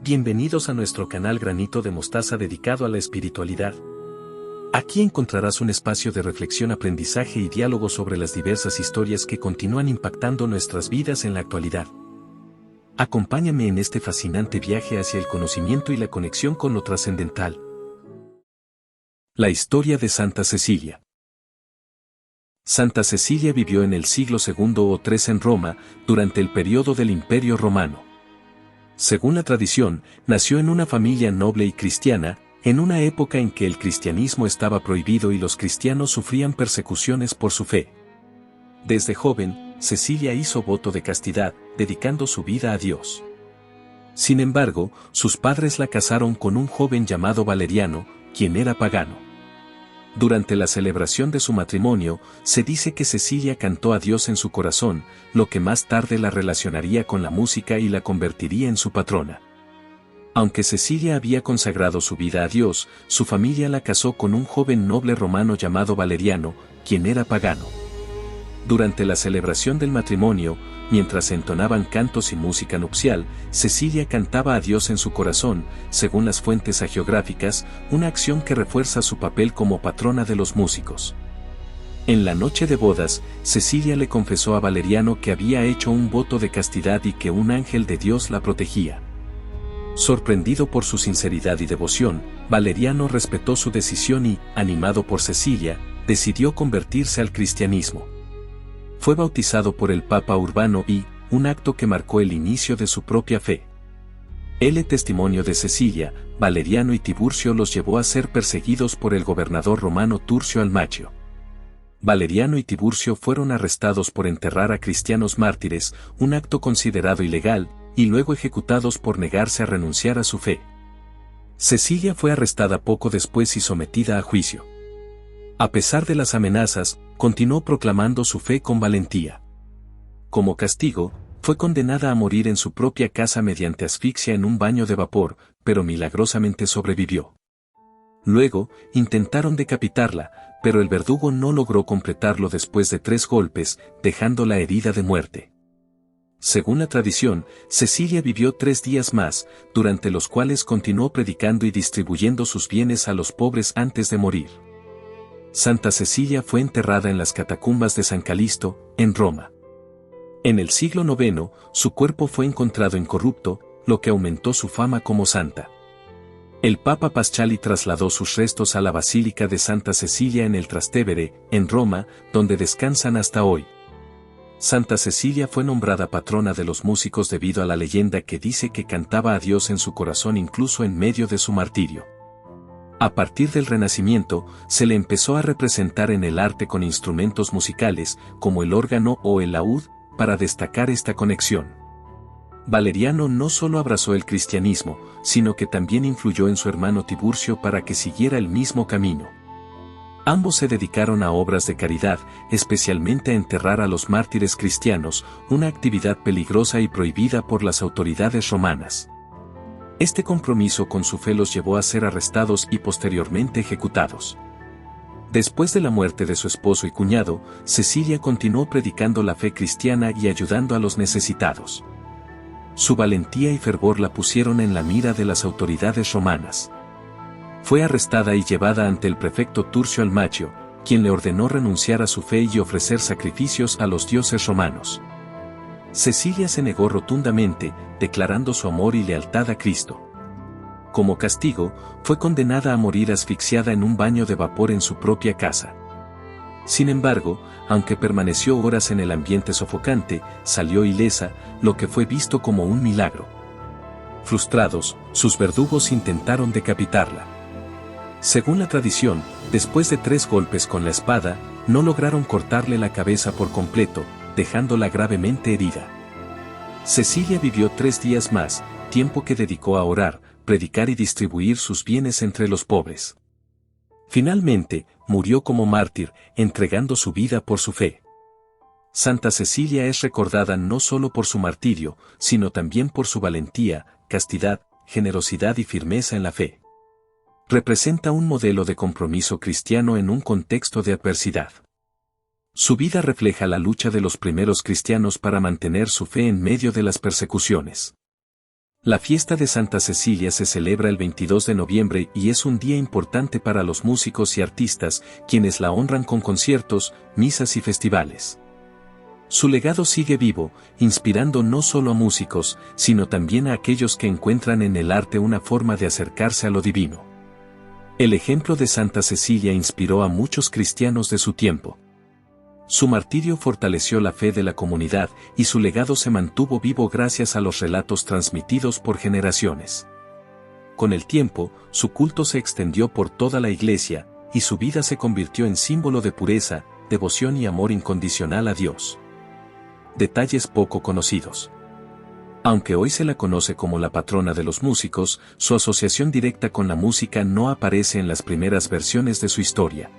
Bienvenidos a nuestro canal Granito de Mostaza dedicado a la espiritualidad. Aquí encontrarás un espacio de reflexión, aprendizaje y diálogo sobre las diversas historias que continúan impactando nuestras vidas en la actualidad. Acompáñame en este fascinante viaje hacia el conocimiento y la conexión con lo trascendental. La historia de Santa Cecilia. Santa Cecilia vivió en el siglo II o III en Roma, durante el periodo del Imperio Romano. Según la tradición, nació en una familia noble y cristiana, en una época en que el cristianismo estaba prohibido y los cristianos sufrían persecuciones por su fe. Desde joven, Cecilia hizo voto de castidad, dedicando su vida a Dios. Sin embargo, sus padres la casaron con un joven llamado Valeriano, quien era pagano. Durante la celebración de su matrimonio, se dice que Cecilia cantó a Dios en su corazón, lo que más tarde la relacionaría con la música y la convertiría en su patrona. Aunque Cecilia había consagrado su vida a Dios, su familia la casó con un joven noble romano llamado Valeriano, quien era pagano. Durante la celebración del matrimonio, mientras entonaban cantos y música nupcial, Cecilia cantaba a Dios en su corazón, según las fuentes hagiográficas, una acción que refuerza su papel como patrona de los músicos. En la noche de bodas, Cecilia le confesó a Valeriano que había hecho un voto de castidad y que un ángel de Dios la protegía. Sorprendido por su sinceridad y devoción, Valeriano respetó su decisión y, animado por Cecilia, decidió convertirse al cristianismo. Fue bautizado por el Papa Urbano I, un acto que marcó el inicio de su propia fe. El testimonio de Cecilia, Valeriano y Tiburcio los llevó a ser perseguidos por el gobernador romano Turcio Almacio. Valeriano y Tiburcio fueron arrestados por enterrar a cristianos mártires, un acto considerado ilegal, y luego ejecutados por negarse a renunciar a su fe. Cecilia fue arrestada poco después y sometida a juicio. A pesar de las amenazas, continuó proclamando su fe con valentía. Como castigo, fue condenada a morir en su propia casa mediante asfixia en un baño de vapor, pero milagrosamente sobrevivió. Luego, intentaron decapitarla, pero el verdugo no logró completarlo después de 3 golpes, dejándola herida de muerte. Según la tradición, Cecilia vivió 3 días más, durante los cuales continuó predicando y distribuyendo sus bienes a los pobres antes de morir. Santa Cecilia fue enterrada en las catacumbas de San Calisto, en Roma. En el siglo IX, su cuerpo fue encontrado incorrupto, lo que aumentó su fama como santa. El Papa Paschali trasladó sus restos a la Basílica de Santa Cecilia en el Trastevere, en Roma, donde descansan hasta hoy. Santa Cecilia fue nombrada patrona de los músicos debido a la leyenda que dice que cantaba a Dios en su corazón incluso en medio de su martirio. A partir del Renacimiento, se le empezó a representar en el arte con instrumentos musicales, como el órgano o el laúd, para destacar esta conexión. Valeriano no solo abrazó el cristianismo, sino que también influyó en su hermano Tiburcio para que siguiera el mismo camino. Ambos se dedicaron a obras de caridad, especialmente a enterrar a los mártires cristianos, una actividad peligrosa y prohibida por las autoridades romanas. Este compromiso con su fe los llevó a ser arrestados y posteriormente ejecutados. Después de la muerte de su esposo y cuñado, Cecilia continuó predicando la fe cristiana y ayudando a los necesitados. Su valentía y fervor la pusieron en la mira de las autoridades romanas. Fue arrestada y llevada ante el prefecto Turcio Almacio, quien le ordenó renunciar a su fe y ofrecer sacrificios a los dioses romanos. Cecilia se negó rotundamente, declarando su amor y lealtad a Cristo. Como castigo, fue condenada a morir asfixiada en un baño de vapor en su propia casa. Sin embargo, aunque permaneció horas en el ambiente sofocante, salió ilesa, lo que fue visto como un milagro. Frustrados, sus verdugos intentaron decapitarla. Según la tradición, después de 3 golpes con la espada, no lograron cortarle la cabeza por completo, dejándola gravemente herida. Cecilia vivió 3 días más, tiempo que dedicó a orar, predicar y distribuir sus bienes entre los pobres. Finalmente, murió como mártir, entregando su vida por su fe. Santa Cecilia es recordada no solo por su martirio, sino también por su valentía, castidad, generosidad y firmeza en la fe. Representa un modelo de compromiso cristiano en un contexto de adversidad. Su vida refleja la lucha de los primeros cristianos para mantener su fe en medio de las persecuciones. La fiesta de Santa Cecilia se celebra el 22 de noviembre y es un día importante para los músicos y artistas, quienes la honran con conciertos, misas y festivales. Su legado sigue vivo, inspirando no solo a músicos, sino también a aquellos que encuentran en el arte una forma de acercarse a lo divino. El ejemplo de Santa Cecilia inspiró a muchos cristianos de su tiempo. Su martirio fortaleció la fe de la comunidad y su legado se mantuvo vivo gracias a los relatos transmitidos por generaciones. Con el tiempo, su culto se extendió por toda la Iglesia, y su vida se convirtió en símbolo de pureza, devoción y amor incondicional a Dios. Detalles poco conocidos. Aunque hoy se la conoce como la patrona de los músicos, su asociación directa con la música no aparece en las primeras versiones de su historia.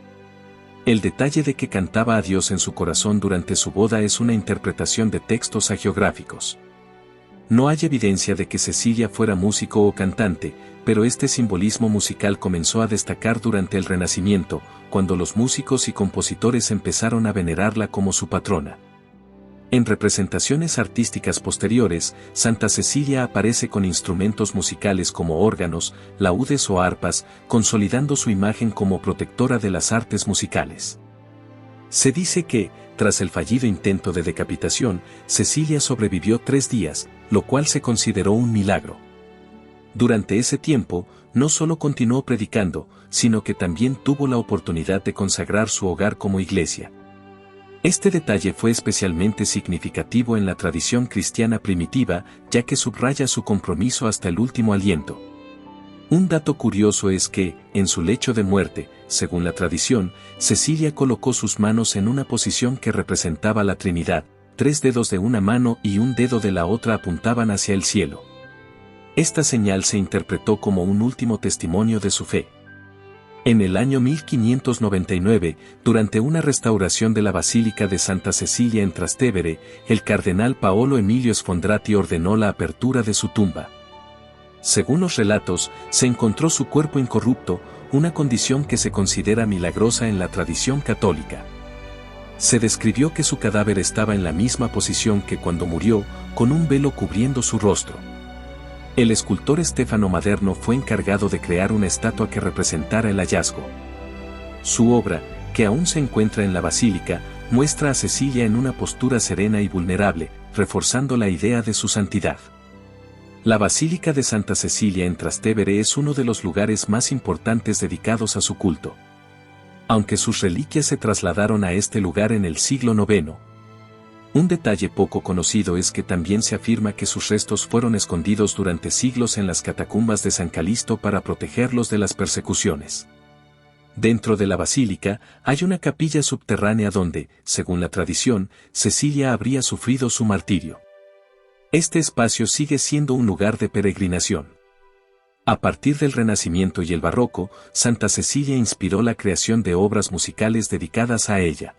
El detalle de que cantaba a Dios en su corazón durante su boda es una interpretación de textos hagiográficos. No hay evidencia de que Cecilia fuera músico o cantante, pero este simbolismo musical comenzó a destacar durante el Renacimiento, cuando los músicos y compositores empezaron a venerarla como su patrona. En representaciones artísticas posteriores, Santa Cecilia aparece con instrumentos musicales como órganos, laúdes o arpas, consolidando su imagen como protectora de las artes musicales. Se dice que, tras el fallido intento de decapitación, Cecilia sobrevivió 3 días, lo cual se consideró un milagro. Durante ese tiempo, no solo continuó predicando, sino que también tuvo la oportunidad de consagrar su hogar como iglesia. Este detalle fue especialmente significativo en la tradición cristiana primitiva, ya que subraya su compromiso hasta el último aliento. Un dato curioso es que, en su lecho de muerte, según la tradición, Cecilia colocó sus manos en una posición que representaba la Trinidad, 3 dedos de una mano y un dedo de la otra apuntaban hacia el cielo. Esta señal se interpretó como un último testimonio de su fe. En el año 1599, durante una restauración de la Basílica de Santa Cecilia en Trastevere, el cardenal Paolo Emilio Sfondrati ordenó la apertura de su tumba. Según los relatos, se encontró su cuerpo incorrupto, una condición que se considera milagrosa en la tradición católica. Se describió que su cadáver estaba en la misma posición que cuando murió, con un velo cubriendo su rostro. El escultor Stefano Maderno fue encargado de crear una estatua que representara el hallazgo. Su obra, que aún se encuentra en la basílica, muestra a Cecilia en una postura serena y vulnerable, reforzando la idea de su santidad. La Basílica de Santa Cecilia en Trastevere es uno de los lugares más importantes dedicados a su culto. Aunque sus reliquias se trasladaron a este lugar en el siglo IX. Un detalle poco conocido es que también se afirma que sus restos fueron escondidos durante siglos en las catacumbas de San Calixto para protegerlos de las persecuciones. Dentro de la basílica, hay una capilla subterránea donde, según la tradición, Cecilia habría sufrido su martirio. Este espacio sigue siendo un lugar de peregrinación. A partir del Renacimiento y el Barroco, Santa Cecilia inspiró la creación de obras musicales dedicadas a ella.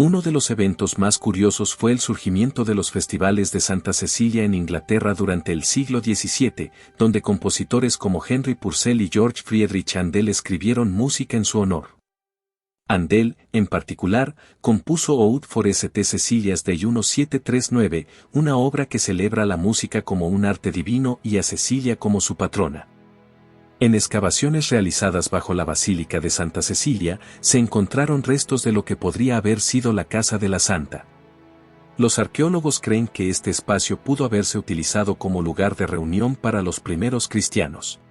Uno de los eventos más curiosos fue el surgimiento de los festivales de Santa Cecilia en Inglaterra durante el siglo XVII, donde compositores como Henry Purcell y George Friedrich Handel escribieron música en su honor. Handel, en particular, compuso Ode for St. Cecilia's Day 1739, una obra que celebra la música como un arte divino y a Cecilia como su patrona. En excavaciones realizadas bajo la Basílica de Santa Cecilia, se encontraron restos de lo que podría haber sido la casa de la santa. Los arqueólogos creen que este espacio pudo haberse utilizado como lugar de reunión para los primeros cristianos.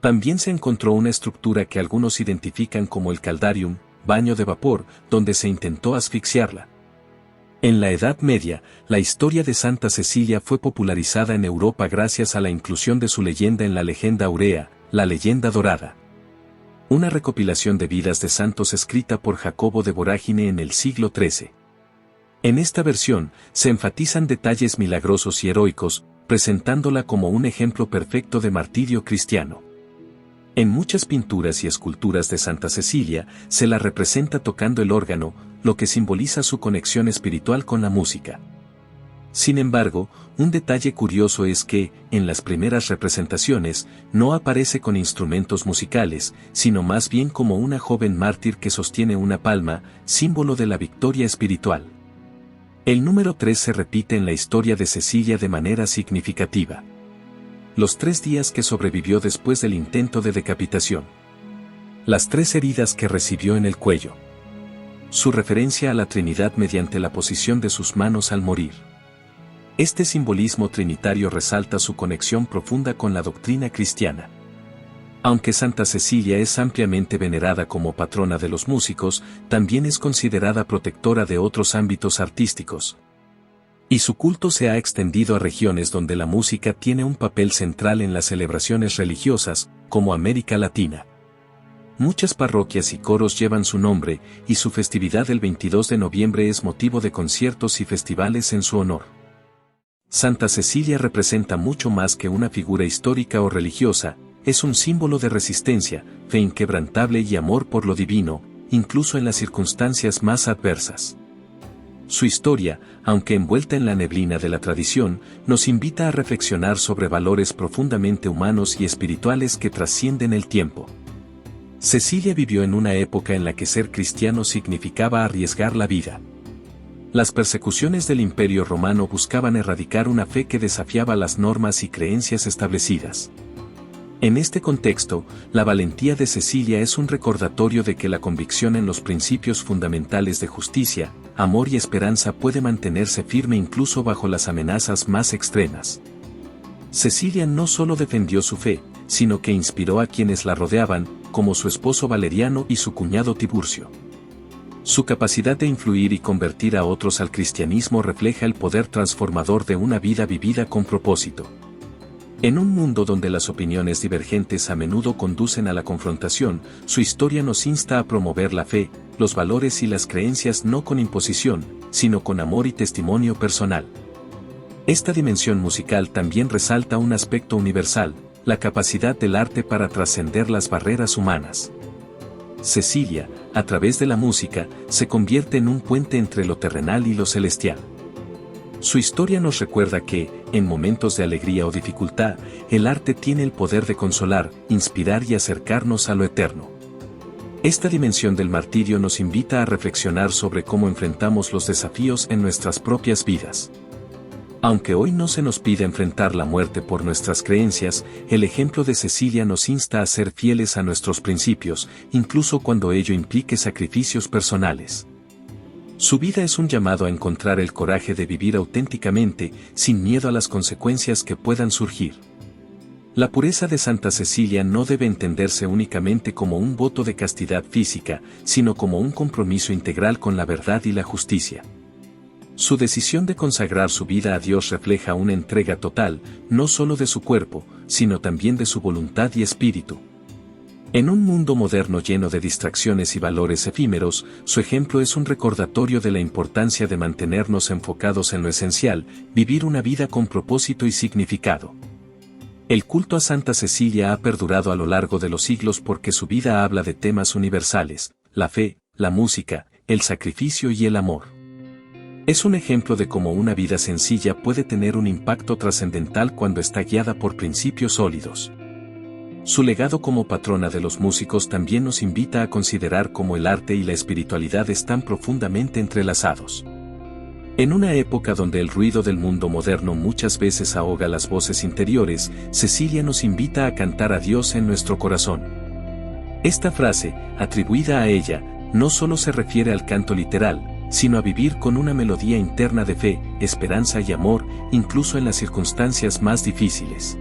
También se encontró una estructura que algunos identifican como el caldarium, baño de vapor, donde se intentó asfixiarla. En la Edad Media, la historia de Santa Cecilia fue popularizada en Europa gracias a la inclusión de su leyenda en la Legenda Aurea, la leyenda dorada. Una recopilación de vidas de santos escrita por Jacobo de Vorágine en el siglo XIII. En esta versión, se enfatizan detalles milagrosos y heroicos, presentándola como un ejemplo perfecto de martirio cristiano. En muchas pinturas y esculturas de Santa Cecilia, se la representa tocando el órgano, lo que simboliza su conexión espiritual con la música. Sin embargo, un detalle curioso es que, en las primeras representaciones, no aparece con instrumentos musicales, sino más bien como una joven mártir que sostiene una palma, símbolo de la victoria espiritual. El número 3 se repite en la historia de Cecilia de manera significativa. Los 3 días que sobrevivió después del intento de decapitación. Las 3 heridas que recibió en el cuello. Su referencia a la Trinidad mediante la posición de sus manos al morir. Este simbolismo trinitario resalta su conexión profunda con la doctrina cristiana. Aunque Santa Cecilia es ampliamente venerada como patrona de los músicos, también es considerada protectora de otros ámbitos artísticos. Y su culto se ha extendido a regiones donde la música tiene un papel central en las celebraciones religiosas, como América Latina. Muchas parroquias y coros llevan su nombre, y su festividad el 22 de noviembre es motivo de conciertos y festivales en su honor. Santa Cecilia representa mucho más que una figura histórica o religiosa, es un símbolo de resistencia, fe inquebrantable y amor por lo divino, incluso en las circunstancias más adversas. Su historia, aunque envuelta en la neblina de la tradición, nos invita a reflexionar sobre valores profundamente humanos y espirituales que trascienden el tiempo. Cecilia vivió en una época en la que ser cristiano significaba arriesgar la vida. Las persecuciones del Imperio Romano buscaban erradicar una fe que desafiaba las normas y creencias establecidas. En este contexto, la valentía de Cecilia es un recordatorio de que la convicción en los principios fundamentales de justicia, amor y esperanza puede mantenerse firme incluso bajo las amenazas más extremas. Cecilia no solo defendió su fe, sino que inspiró a quienes la rodeaban, como su esposo Valeriano y su cuñado Tiburcio. Su capacidad de influir y convertir a otros al cristianismo refleja el poder transformador de una vida vivida con propósito. En un mundo donde las opiniones divergentes a menudo conducen a la confrontación, su historia nos insta a promover la fe, los valores y las creencias no con imposición, sino con amor y testimonio personal. Esta dimensión musical también resalta un aspecto universal, la capacidad del arte para trascender las barreras humanas. Cecilia, a través de la música, se convierte en un puente entre lo terrenal y lo celestial. Su historia nos recuerda que, en momentos de alegría o dificultad, el arte tiene el poder de consolar, inspirar y acercarnos a lo eterno. Esta dimensión del martirio nos invita a reflexionar sobre cómo enfrentamos los desafíos en nuestras propias vidas. Aunque hoy no se nos pide enfrentar la muerte por nuestras creencias, el ejemplo de Cecilia nos insta a ser fieles a nuestros principios, incluso cuando ello implique sacrificios personales. Su vida es un llamado a encontrar el coraje de vivir auténticamente, sin miedo a las consecuencias que puedan surgir. La pureza de Santa Cecilia no debe entenderse únicamente como un voto de castidad física, sino como un compromiso integral con la verdad y la justicia. Su decisión de consagrar su vida a Dios refleja una entrega total, no solo de su cuerpo, sino también de su voluntad y espíritu. En un mundo moderno lleno de distracciones y valores efímeros, su ejemplo es un recordatorio de la importancia de mantenernos enfocados en lo esencial, vivir una vida con propósito y significado. El culto a Santa Cecilia ha perdurado a lo largo de los siglos porque su vida habla de temas universales, la fe, la música, el sacrificio y el amor. Es un ejemplo de cómo una vida sencilla puede tener un impacto trascendental cuando está guiada por principios sólidos. Su legado como patrona de los músicos también nos invita a considerar cómo el arte y la espiritualidad están profundamente entrelazados. En una época donde el ruido del mundo moderno muchas veces ahoga las voces interiores, Cecilia nos invita a cantar a Dios en nuestro corazón. Esta frase, atribuida a ella, no solo se refiere al canto literal, sino a vivir con una melodía interna de fe, esperanza y amor, incluso en las circunstancias más difíciles.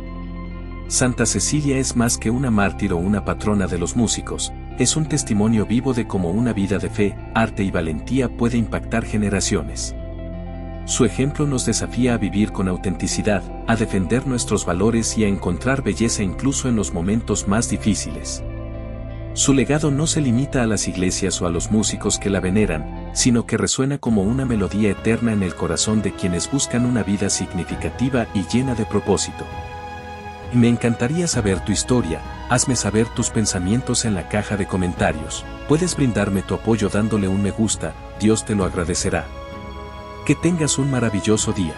Santa Cecilia es más que una mártir o una patrona de los músicos, es un testimonio vivo de cómo una vida de fe, arte y valentía puede impactar generaciones. Su ejemplo nos desafía a vivir con autenticidad, a defender nuestros valores y a encontrar belleza incluso en los momentos más difíciles. Su legado no se limita a las iglesias o a los músicos que la veneran, sino que resuena como una melodía eterna en el corazón de quienes buscan una vida significativa y llena de propósito. Me encantaría saber tu historia, hazme saber tus pensamientos en la caja de comentarios. Puedes brindarme tu apoyo dándole un me gusta, Dios te lo agradecerá. Que tengas un maravilloso día.